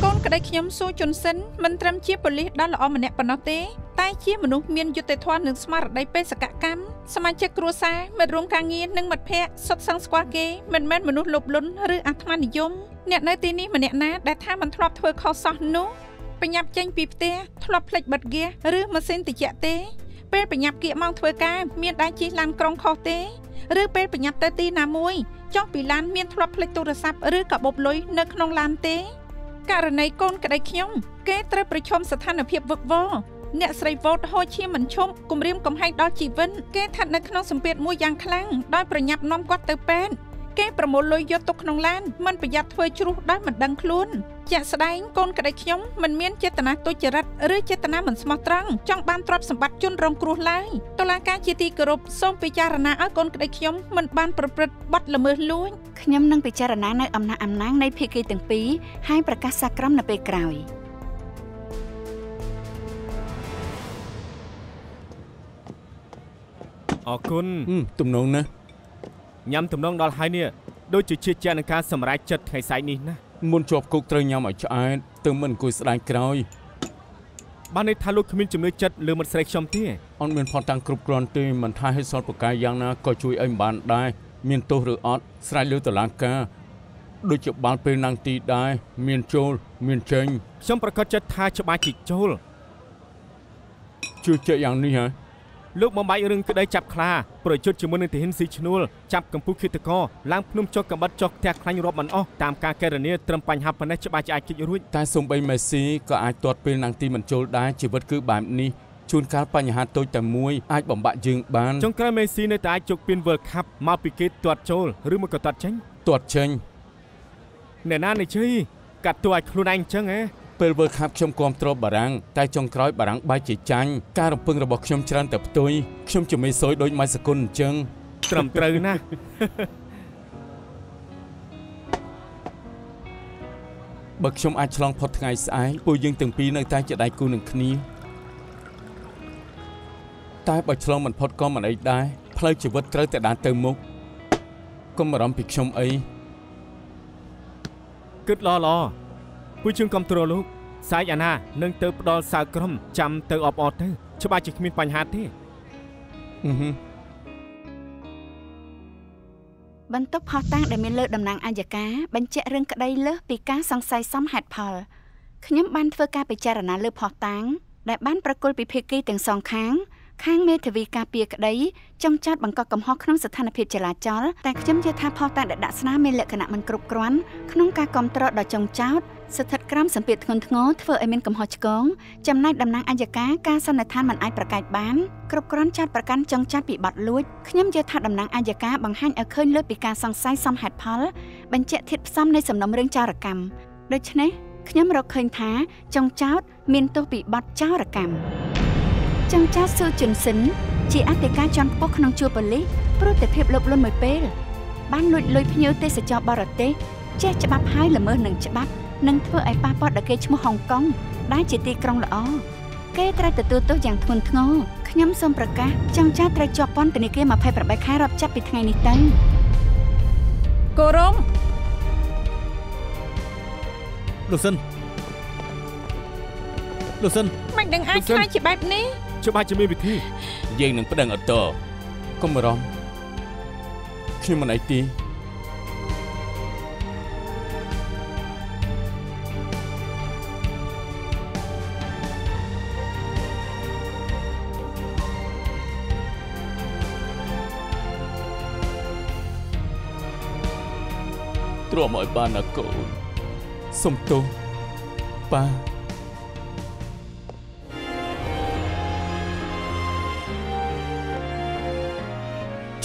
កូន ក្តីខ្ញុំស៊ូជុនសិនមិនត្រឹមជាប៉ូលីសដ៏ល្អម្នាក់ប៉ុណ្ណោះទេតែជាមនុស្សមានយុត្តិធម៌និងស្មារតីបេសកកម្មសមាជិកគ្រួសារមិត្តរួមការងារនិងមិត្តភ័ក្តិសុទ្ធសឹងស្គាល់គេមិនមែនមនុស្សលោភលន់ឬអាត្មានិយមអ្នកនៅទីនេះម្នាក់ណាដែលថាមិនធ្លាប់ធ្វើខុសសោះនោះបញ្ញាប់ចេញពីផ្ទះធ្លាប់ភ្លេចបិទហ្គាសឬម៉ាស៊ីនត្រជាក់ទេពេលបញ្ញាប់គៀកម៉ោងធ្វើការមានដែរជិះឡានក្រុងខុសទេឬពេលបញ្ញាប់ទៅទីណាមួយចុះពីឡានមានធ្លាប់ភ្លេចទូរស័ព្ទឬកាបូបលុយនៅក្នុងឡានទេករណីកូនក្តីខ្ញុំគេត្រូវប្រឈមស្ថានភាពវឹកវរអ្នកស្រីវ៉ូតហូរឈាមមិនឈប់គំរាមកំហែងដល់ជីវិតគេស្ថិតនៅក្នុងសម្ពាធមួយយ៉ាងខ្លាំងដោយប្រញាប់នាំគាត់ទៅពេទ្យគេប្រមូលលុយយកទុកក្នុងឡានមិនប្រយ័ត្នធ្វើជ្រុះដោយមិនដឹងខ្លួនជាក់ស្ដែងកូនក្តីខ្ញុំមិនមានចេតនាទុច្ចរិតឬចេតនាមិនស្មោះត្រង់ចង់បានទ្រព្យសម្បត្តិជនរងគ្រោះឡើយតុលាការជាទីគោរពសូមពិចារណាឲ្យកូនក្តីខ្ញុំមិនបានប្រព្រឹត្តបទល្មើសលួចខ្ញុំនឹងពិចារណានៅអំណះអំណាងនៃភាគីទាំងពីរហើយប្រកាសសាក្រមនៅពេលក្រោយអរគុណទំនងណាញ៉ាំទំនងដល់ហើយនេះដូចជាជាជានឹងការសម្រេចចិត្តថ្ងៃស្អែកនេះណាមុនជាប់គុកត្រូវញ៉ាំឲ្យឆ្អែតទើបមិនអង្គុយស្ដាយក្រោយបានន័យថាលោកគ្មានជំនឿចិត្តលើមិត្តស្រីខ្ញុំទេអត់មានផតតាំងគ្រប់គ្រាន់ទេមិនថាហេតុសលប្រការយ៉ាងណាក៏ជួយឲ្យមិនបានដែរមានទោសឬអត់ស្រេចលើតុលាការដូចជាបាល់ពេលណាំងទីដែរមានចូលមានចេញខ្ញុំប្រកាសចិត្តថាច្បាស់ជាចូលជឿជាក់យ៉ាងនេះហ៎លោកបំបាយរឿងក្តីចាប់ខ្លាប្រយុទ្ធជាមួយនឹងទាហានស៊ីឈ្នួលចាប់កំពូលឃាតករឡើងភ្នំចុះកំបិតចុះផ្ទះខ្លាញ់រាប់មិនអស់តាមការកេរនីត្រឹមបញ្ហាប៉ុណ្ណេះច្បាស់ជាអាចគេចរួចតែសំបីមេស៊ីក៏អាចទាត់ពេលណាំងទីមិនចូលដែរជីវិតគឺបែបនេះជួនកាលបញ្ហាតូចតែមួយអាចបំបាក់យើងបានចុងក្រោយមេស៊ីនៅតែអាចជោគពាន World Cup មកពីគេទាត់ចូលឬមកក៏ទាត់ចេញអ្នកណានេះជ័យកាត់តួឲ្យខ្លួនឯងអញ្ចឹងហ៎ពេល World Cup ខ្ញុំគាំទ្របារាំងតែចុងក្រោយបារាំងបែកជាចាញ់ការរំពឹងរបស់ខ្ញុំច្រើនតែផ្ទុយខ្ញុំជាមេសូយដូចម៉ៃសគុណអញ្ចឹងត្រឹមត្រូវណាស់បើខ្ញុំអាចឆ្លងផុតថ្ងៃស្អែកពួកយើងទាំងពីរនៅតែជាដៃគូនឹងគ្នាតែបើឆ្លងមិនផុតក៏មិនអីដែរផ្លូវជីវិតត្រូវតែដើរទៅមុខកុំបារម្ភពីខ្ញុំអីគិតល្អពួកយើងគ្រប់គ្រងលោកសាយអាណានឹងទៅផ្ដល់សាវក្រុមចាំទៅអបអរទៅច្បាស់ជាគ្មានបញ្ហាទេបន្ទប់ផុសតាំងដែលមានលើតំណាងអัยការបញ្ជាក់រឿងក្តីលើសពីការសង្ស័យសមហេតុផលខ្ញុំបានធ្វើការពិចារណាលើផុសតាំងដែលបានប្រគល់ពីភាគីទាំងសងខាងមេធាវីការពារក្តីចង់ចាត់បង្កកំហុសក្នុងស្ថានភាពចលាចលតែខ្ញុំជឿថាផុសតាំងដែលដាក់ស្នាមានលក្ខណៈមិនគ្រប់គ្រាន់ក្នុងការគ្រប់គ្រងដ៏ចុងចោតស្ថិតក្រោមសម្ពាធធ្ងន់ធ្ងរធ្វើឲ្យមានកំហុសឆ្គងចំណែកតំណាងអัยការការសន្និដ្ឋានមិនអាចប្រកែកបានគ្រប់គ្រាន់ចាត់ប្រកាន់ចង់ចាត់ពីបទលួចខ្ញុំយល់ថាតំណាងអัยការបង្ហាញឲ្យឃើញលើពីការសង្ស័យសមហេតុផលបញ្ជាក់ធាតុផ្សំនៃសំណុំរឿងចោរកម្មដូច្នេះខ្ញុំរកឃើញថាចង់ចោតមានទោសពីបទចោរកម្មចង់ចោតស៊ូជុនសិនជាអធិការជាន់ខ្ពស់ក្នុងជួរប៉ូលីសព្រោះតែភាពលោភលន់មួយពេលបានលួចលុយភ្ញៀវទេសចរបរទេសចេះច្បាប់ហើយល្មើសនឹងច្បាប់នឹងធ្វើឲ្យប៉ះពាល់ដល់គេឈ្មោះហុងកុងដែលជាទីក្រុងល្អគេត្រូវទទួលទោសយ៉ាងធ្ងន់ធ្ងរខ្ញុំសូមប្រកាសចង់ចាត់ត្រូវជាប់ពន្ធនាគារ28ខែរាប់ចាប់ពីថ្ងៃនេះទៅគោរមលោកសិនមិនដឹងអាចខ្លាចជាបែបនេះច្បាស់ជាមានវិធីយើងនឹងប្តឹងអត់តកុំបារម្ភខ្ញុំមិនអីទេទ្រាំឲ្យបានណាកូនសុំទោសប៉ា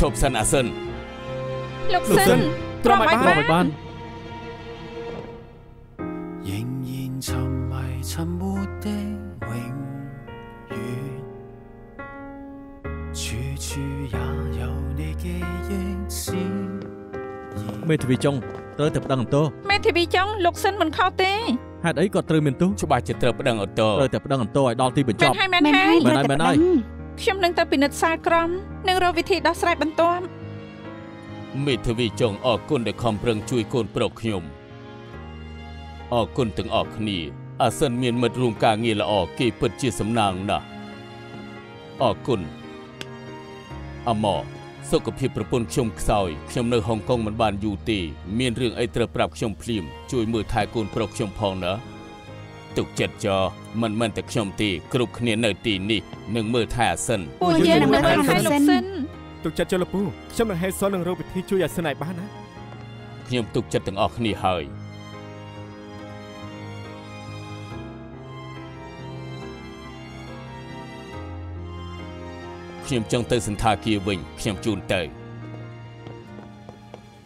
ឈប់សិនអាសិនលោកសិនទ្រាំឲ្យបាន仍然沉迷沉沒的永遠處處也有你記憶是មេធាវីចុងត្រូវតែប្តឹងអន្តរមេធាវីចុងលោកសិនមិនខុសទេហេតុអីក៏ត្រូវមានទោសច្បាស់ជាត្រូវប្តឹងអន្តរត្រូវតែប្តឹងអន្តរឲ្យដល់ទីបញ្ចប់មែនហើយខ្ញុំនឹងទៅពិនិត្យសាលក្រមនិងរកវិធីដោះស្រាយបន្ទាប់មេធាវីចុងអរគុណដែលខំប្រឹងជួយកូនប្រុសខ្ញុំ អរគុណទាំងអស់គ្នាអាសិនមានមិត្តរួមការងារល្អគេពិតជាសំណាងណាស់អរគុណអាម៉សុខភាពប្រពន្ធខ្ញុំខ្សោយខ្ញុំនៅហុងកុងមិនបានយូរទេមានរឿងអីត្រូវប្រាប់ខ្ញុំភ្លាមជួយមើលថែកូនប្រុសខ្ញុំផងណាទុកចិត្តចោមិនមែនតែខ្ញុំទេគ្រប់គ្នានៅទីនេះនឹងមើលថែអាសិនពួកយើងនឹងមើលថែលោកសិនទុកចិត្តចុះលោកពូខ្ញុំនឹងហេតុសននឹងរកវិធីជួយអាសិនឲ្យបានណាខ្ញុំទុកចិត្តទាំងអស់គ្នាហើយខ្ញុំចង់ទៅសន្តាគារវិញខ្ញុំជូនទៅ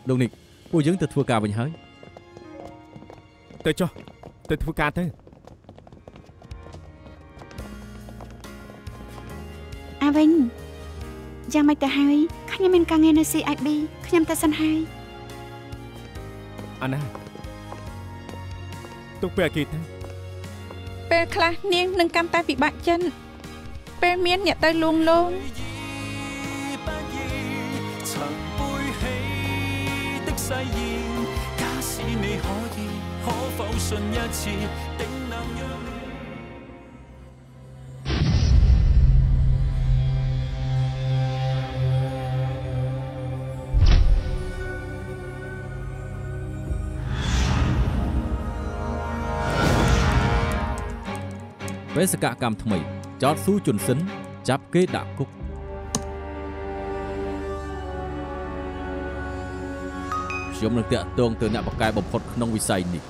លោកនេះពួកយើងទៅធ្វើការវិញហើយទៅចុះទៅធ្វើការទៅអាវិញយ៉ាងម៉េចទៅហើយខ្ញុំមានការងារនៅ CIB ខ្ញុំទៅសិនហើយអាណាទុកពេលអាគីទៅពេលខ្លះនាងនឹងកាន់តែពិបាកចិត្តពេលមានអ្នកទៅលួងលោមបេសកកម្មថ្មីចោតស៊ូជុនសិនចាប់គេដាក់គុកខ្ញុំនឹងតាក់ទងទៅអ្នកបកកែបំផុតក្នុងវិស័យនេះ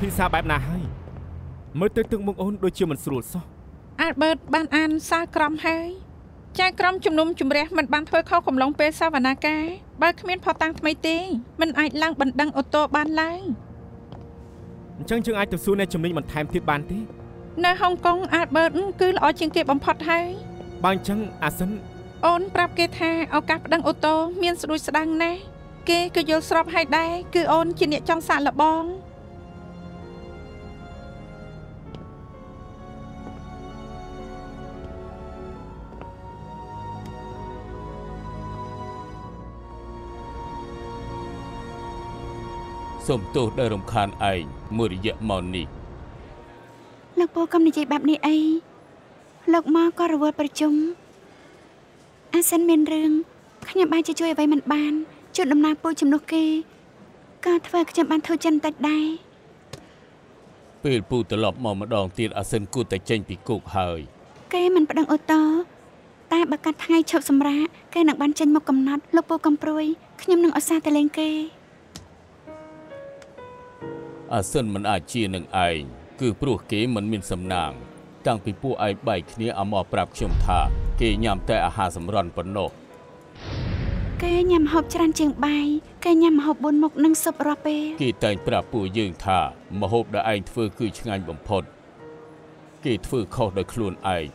ពិសាបែបណាហើយមើលទៅទឹកមុខអូនដូចជាមិនស្រួលសោះអាល់ប៊ឺតបានអានសារក្រមហើយចៅក្រមជំនុំជម្រះមិនបានធ្វើខុសកំឡុងពេលសវនាការបើគ្មានផតតាំងថ្មីទេមិនអាចឡើងបណ្ដឹងអូតូបានឡើយអញ្ចឹងយើងអាចទៅសួរអ្នកជំនាញបន្ថែមទៀតបានទេនៅហុងកុងអាល់ប៊ឺតគឺល្អជាងគេបំផុតហើយបើអញ្ចឹងអាសិនអូនប្រាប់គេថាឱកាសប្តឹងអូតូមានស្ដួយស្ដាងណាស់គេក៏យល់ស្របហើយដែរគឺអូនជាអ្នកចង់សាកល្បងសូមទោសដែលរំខានឯងមួយរយៈម៉ោងនេះលោកពូកុំនិយាយបែបនេះអីលោកមកក៏រវល់ប្រជុំអាសិនមានរឿងខ្ញុំបានជួយអ្វីមិនបានជួយដំណើរពូជំនួសគេក៏ធ្វើខ្ញុំបានធ្វើចិនតិចដែរពេលពូត្រឡប់មកម្ដងទៀតអាសិនគួរតែចេញពីគុកហើយគេមិនប្តឹងអូតូតែបើកាត់ថ្ងៃឈប់សម្រាកគេនឹងបានចេញមកកំណត់លោកពូកំព្រួយខ្ញុំនឹងឧស្សាហ៍ទៅលេងគេអាសិនមិនអាចជានឹងឯងគឺព្រោះគេមិនមានសំណាងតាំងពីពួកឯងបែកគ្នាអាមកប្រាប់ខ្ញុំថាគេញ៉ាំតែអាហារសម្រន់ប៉ុណ្ណោះគេញ៉ាំហូបច្រើនជាងបាយគេញ៉ាំហូប4មុខនិងស៊ុបរាល់ពេលគេតែងប្រាប់ពួកយើងថាម្ហូបដែលឯងធ្វើគឺឆ្ងាញ់បំផុតគេធ្វើខុសដោយខ្លួនឯង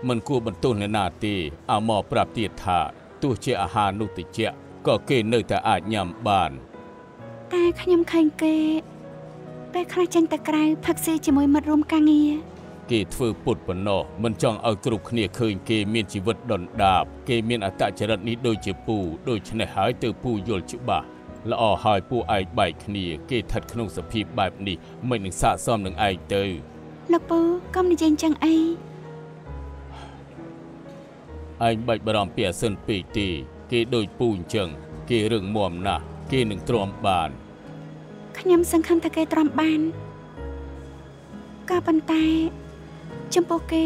មិនគួរបន្ទោសអ្នកណាទេអាមកប្រាប់ទៀតថាទ ទោះជាអាហារនោះតិចក៏គេនៅតែអាចញ៉ាំបាន តែខ្ញុំឃើញគេពេលខ្លះចេញទៅក្រៅផឹកស៊ីជាមួយមិត្តរួមការងារ គេធ្វើពុតប៉ុណ្ណោះមិនចង់ឲ្យគ្រប់គ្នាឃើញគេមានជីវិតដុនដាបគេមានអត្តចរិតនេះដូចជាពូដូច្នេះហើយទៅពូយល់ច្បាស់ល្អហើយពួកឯងបែកគ្នាគេស្ថិតក្នុងសភាពបែបនេះមិននឹងស័ក្តិសមនឹងឯងទៅ លោកពូកុំនិយាយចឹងអី ឯងបាច់បារម្ភពីអាសិនពេកទេគេដូចពូអញ្ចឹងគេរឹងមាំណាស់គេនឹងទ្រាំបាន ខ្ញុំសង្ឃឹមថាគេទ្រាំបានក៏ប៉ុន្តែចំពោះគេ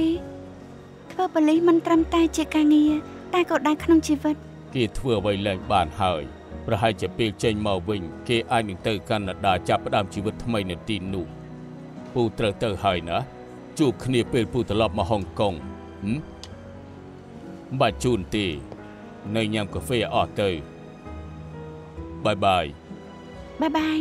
ធ្វើប៉ូលីសមិនត្រឹមតែជាការងារតែក៏ដែរក្នុងជីវិត គេធ្វើអ្វីឡើងបានហើយប្រហែលជាពេលចេញមកវិញគេអាចនឹងទៅកាណាដាចាប់ផ្ដើមជីវិតថ្មីនៅទីនោះពូត្រូវទៅហើយណាជួបគ្នាពេលពូត្រឡប់មកហុងកុងបាច់ជូនទេនៅញ៉ាំកាហ្វេអស់ទៅបាយបាយ បាយបាយ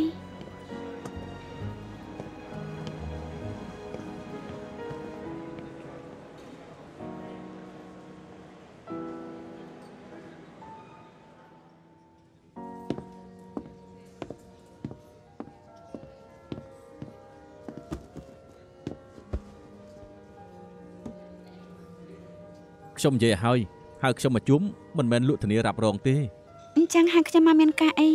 ខ្ញុំនិយាយឲ្យហៅខ្ញុំមកជុំមិនមែនលក់ធានារ៉ាប់រងទេ អញ្ចឹងហៅខ្ញុំមកមានការអី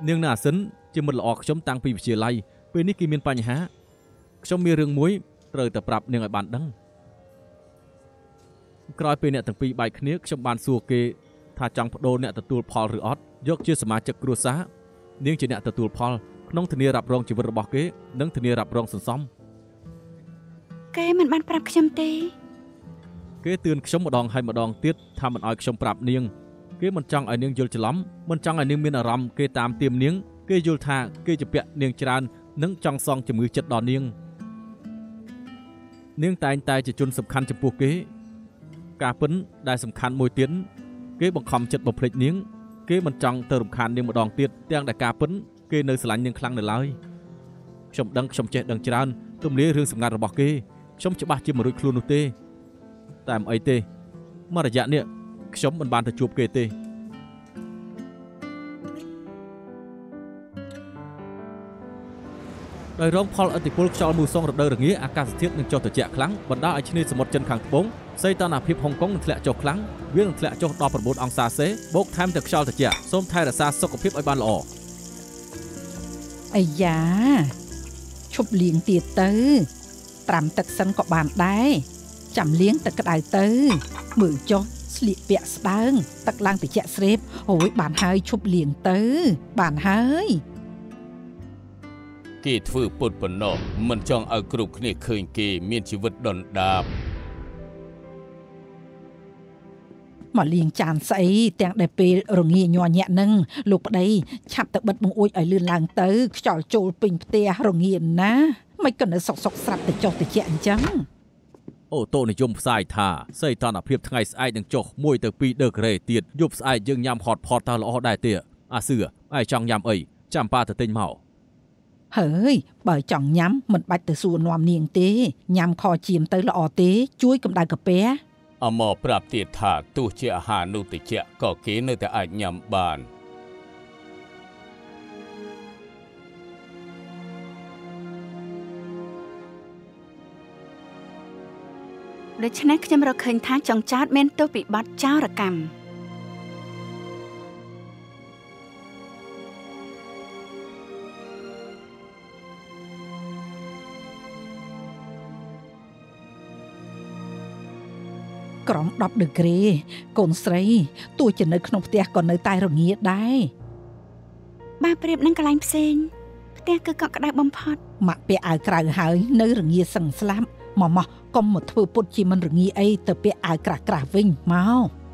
នាងនៅអាសិនជាមិត្តល្អខ្ញុំតាំងពីវិទ្យាល័យពេលនេះគេមានបញ្ហាខ្ញុំមានរឿងមួយត្រូវតែប្រាប់នាងឲ្យបានដឹងក្រោយពេលអ្នកទាំងពីរបែកគ្នាខ្ញុំបានសួរគេថាចង់បដូរអ្នកទទួលផលឬអត់យកជាសមាជិកគ្រួសារនាងជាអ្នកទទួលផលក្នុងធានារ៉ាប់រងជីវិតរបស់គេនិងធានារ៉ាប់រងសន្សំ គេមិនបានប្រាប់ខ្ញុំទេ គេទឿនខ្ញុំម្ដងហើយម្ដងទៀតថាមិនឲ្យខ្ញុំប្រាប់នាងគេមិនចង់ឲ្យនាងយល់ច្រឡំមិនចង់ឲ្យនាងមានអារម្មណ៍គេតាមទាមនាងគេយល់ថាគេជាពាក់នាងច្រើននិងចង់សងជំងឺចិត្តដល់នាងនាងតែងតែជាជនសំខាន់ចំពោះគេការពិនដែលសំខាន់មួយទៀតគេបង្ខំចិត្តបំភ្លេចនាងគេមិនចង់ទៅរំខាននាងម្ដងទៀតទាំងដែលការពិនគេនៅស្រឡាញ់នាងខ្លាំងនៅឡើយខ្ញុំដឹងខ្ញុំចេះដឹងច្រើនទំលាយរឿងសម្ងាត់របស់គេខ្ញុំច្បាស់ជាមិនរួចខ្លួននោះទេតែមិនអីទេមករយៈនេះខ្ញុំមិនបានទៅជួបគេទេដោយរងផលឥទ្ធិពលខ្យល់មូសុងរដូវរងាអាកាសធាតុនឹងចុះត្រជាក់ខ្លាំងបណ្ដាលឲ្យឆ្នេរសមុទ្រចិនខាងត្បូងសីតុណ្ហភាពហុងកុងនឹងធ្លាក់ចុះខ្លាំងវានឹងធ្លាក់ចុះដល់9អង្សាសេបូកថែមទាំងខ្យល់ត្រជាក់សូមថែរក្សាសុខភាពឲ្យបានល្អ អាយ៉ាឈប់លាងទៀតទៅត្រាំទឹកសិនក៏បានដែរចាំលាងទឹកក្តៅទៅមើលចុះស្លៀកពាក់ស្ដើងទឹកឡើងត្រជាក់ស្រេបអូយបានហើយឈប់លាងទៅបានហើយ គេធ្វើពុតប៉ុណ្ណោះមិនចង់ឲ្យគ្រប់គ្នាឃើញគេមានជីវិតដុនដាប មកលាងចានស្អីទាំងដែលពេលរងាញ័រញាក់នឹងលោកប្តីឆាប់ទៅបិទបង្អួចឲ្យលឿនឡើងទៅខ្យល់ចូលពេញផ្ទះរងាណាមិនក៏នៅសុកស្រាប់តែចុះត្រជាក់អញ្ចឹង អូតូនិយមផ្សាយថាសីតុណ្ហភាពថ្ងៃស្អែកនឹងចុះ1ទៅ2ដឺក្រេទៀតយប់ស្អែកយើងញ៉ាំហតផតតើល្អដែរទេអាសឿឯងចង់ញ៉ាំអីចាំប៉ាទៅទិញមក ហើយបើចង់ញ៉ាំមិនបាច់ទៅសួរនាំនាងទេញ៉ាំខជៀមទៅល្អទេជួយកម្ដៅកាពះ អមប្រាប់ទៀតថាទោះជាអាហារនោះតិចក៏គេនៅតែអាចញ៉ាំបាន ដូច្នេះខ្ញុំរកឃើញថាចង្ចោតមានទោសពីបទចោរកម្មក្រំ10ដឺក្រេកូនស្រីទោះជានៅក្នុងផ្ទះក៏នៅតែរងាដែរ បើប្រៀបនឹងកន្លែងផ្សេងផ្ទះគឺកក់ក្ដៅបំផុត ម៉ាក់ពាក់អាវក្រៅហើយនៅរងាសឹងស្លាប់មកកុំមកធ្វើពុតជាមិនរងាអីទៅពាក់អាវក្រាស់វិញមក អ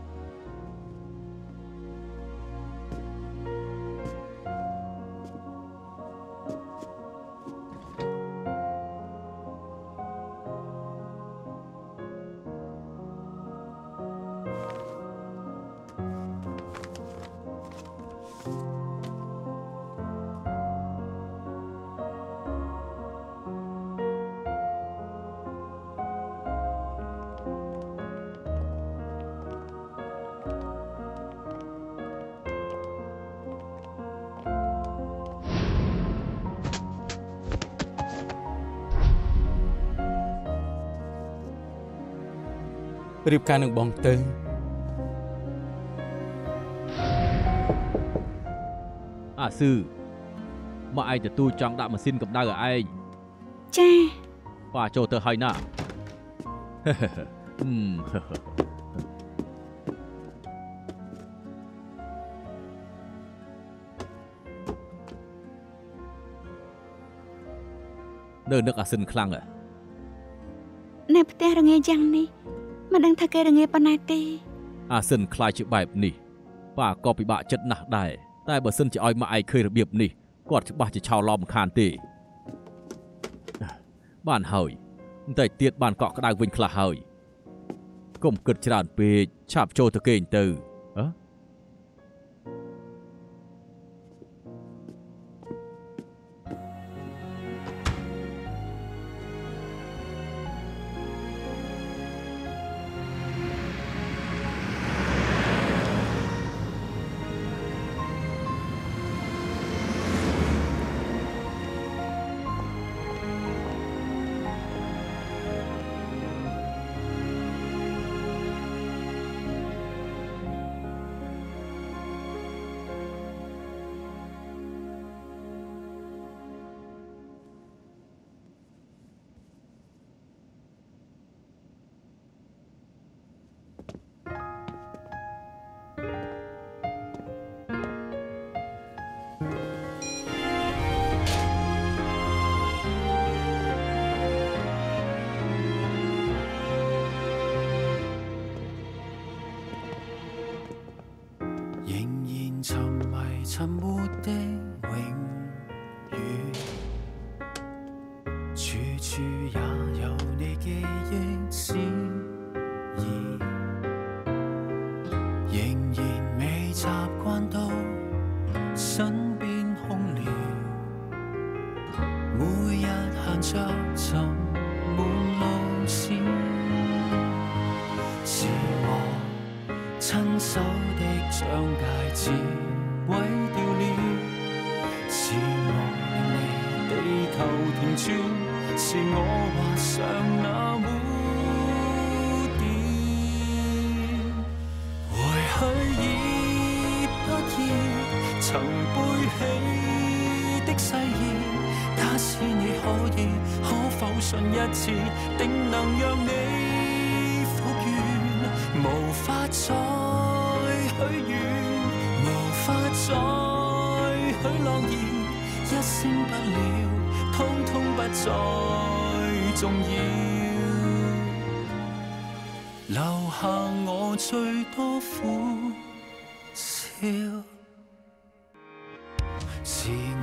រៀបការនឹងបងទៅ អាស៊ឺមកឯងទទួលចង់ដាក់ម៉ាស៊ីនកម្ដៅឲ្យឯង ចា ប៉ាចូលទៅហើយណា នៅនឹកអាស៊ិនខ្លាំង នៅផ្ទះរងាយ៉ាងនេះមិនដឹងថាគេរងាប៉ុណ្ណាទេ អាស៊ិនខ្លាចជាបែបនេះប៉ាក៏ពិបាកចិត្តណាស់ដែរតែបើសិនជាឲ្យមកឯងឃើញរបៀបនេះគាត់ច្បាស់ជាឆោឡំខានទេបានហើយបន្តិចទៀតបានកក់ក្ដៅវិញខ្លះហើយកុំគិតច្រើនពេកឆាប់ចូលទៅគេងទៅហ៎ 沉沒的永遠，處處也有你記憶詩意，仍然未習慣到身邊空了，每日行着沉悶路線，是我親手的將戒指毀掉了，是我令你地球停轉，是我畫上那污點。回去已不易，曾背起的誓言，假使你可以，可否信一次，定能讓你復原，無法再許願。無法再許諾言，一聲不了，通通不再重要，留下我最多苦笑，是我